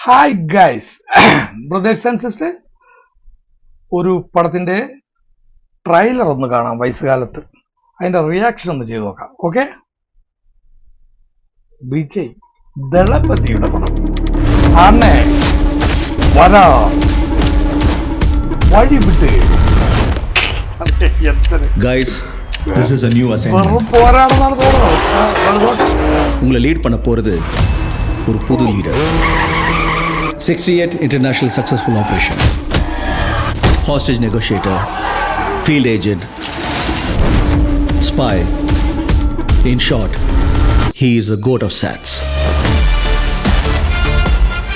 Hi guys, brothers and sister, ഒരു പടത്തിന്റെ trailer ഒന്ന് കാണാം. വയസ്സുകാലത്ത് അതിന്റെ റിയാക്ഷൻ ഒന്ന് ചെയ്ത് നോക്കാം. ഓക്കെ, വിജയ് ദളപതിയുടെ പടം ആണേ, വരാ വഴി വിട്ട്. Guys, this is a new assignment. പോരാണെന്നാണ് തോന്നുന്നത്. உங்களை லீட் பண்ண போறது ஒரு புது leader. 68 international successful operation. Hostage negotiator, field agent, spy. In short, he is a goat of SATs.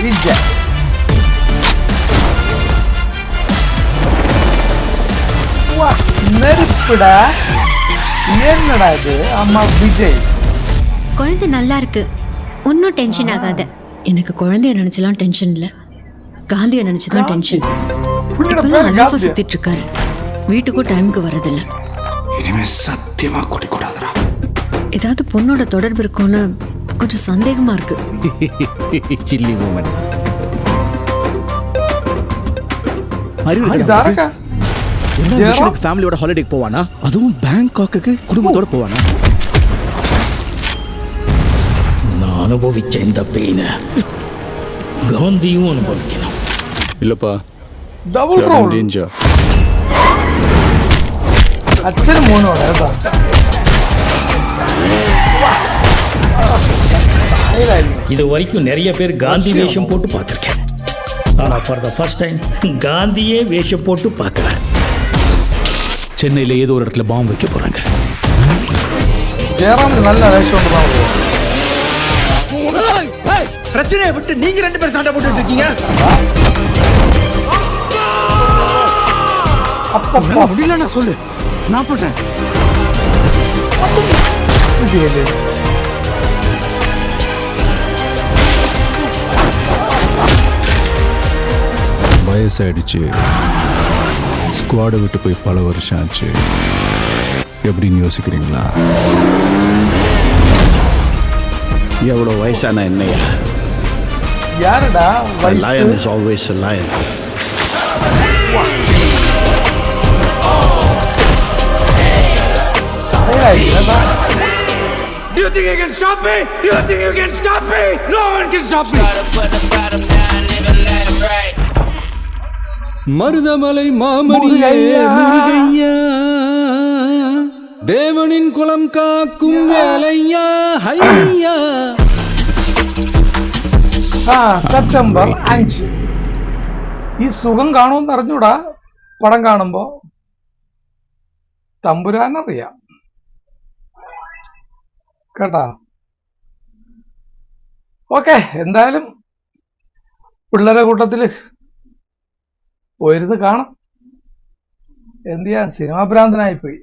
Vijay நெருப்புடா, என்னடா இது? அம்மா விஜய், குழந்தை நல்லா இருக்கு, ஒன்னும் டென்ஷன் ஆகாத. எனக்கு குழந்தைய நினைச்சலாம் டென்ஷன் இல்ல, காந்திய நினைச்சுதான் டென்ஷன். இப்பெல்லாம் அலஃபா சுத்திட்டு இருக்காரு, வீட்டுக்கும் டைமுக்கு வரதில்ல. இனிமே சத்தியமா குடிக்கூடாதுடா. ஏதாவது பொண்ணோட தொடர்பு இருக்கும்னு கொஞ்சம் சந்தேகமா இருக்கு. Chilli woman. இதாரக்கா ஃபேமிலியோட ஹாலிடேக்கு போவானா? அதுவும் பேங்காக்கு குடும்பத்தோட போவானா? நான் அனுபவிச்ச இந்த பெயினை காந்தியும் அனுபவிக்கணும். இல்லப்பா, ഡബിൾ റോൾ. അച്ഛനും മോനോட இது வரைக்கும் நிறைய பேர் காந்தி வேஷம் போட்டு பார்த்துருக்கேன், ஆனா ஃபார் த ஃபர்ஸ்ட் டைம் காந்தியே வேஷம் போட்டு பார்க்கறேன். சென்னையில் ஏதோ ஒரு இடத்துல பாம்பு வைக்க போறாங்க. ஜெயராம் நல்ல வேஷம் தான். பிரச்சனையை விட்டு நீங்க ரெண்டு பேரும் சண்டை போட்டு இருக்கீங்க. அப்பப்பா முடியலன்னா சொல்லு, நான் போட்டேன். வயசாயிடுச்சு, ஸ்குவாடை விட்டு போய் பல வருஷம் ஆச்சு. எப்படின்னு யோசிக்கிறீங்களா? எவ்வளோ வயசான என்னையா? யாருடா? lion is always a lion. Do you think you can stop me? Do you think you can stop me? No one can stop me. Marudhamalai மாமணியே முருகையா, தேவனின் குலம் காக்கும் வேலையா, ஹையா. സെപ്റ്റംബർ 5. ഈ സുഖം കാണുമെന്ന് അറിഞ്ഞൂടാ. പടം കാണുമ്പോ തമ്പുരാനറിയാം കേട്ടാ. ഓക്കെ, എന്തായാലും പിള്ളേരെ കൂട്ടത്തില് പോയിരുന്ന് കാണാം. എന്ത് ചെയ്യാൻ, സിനിമാ ഭ്രാന്തനായിപ്പോയി.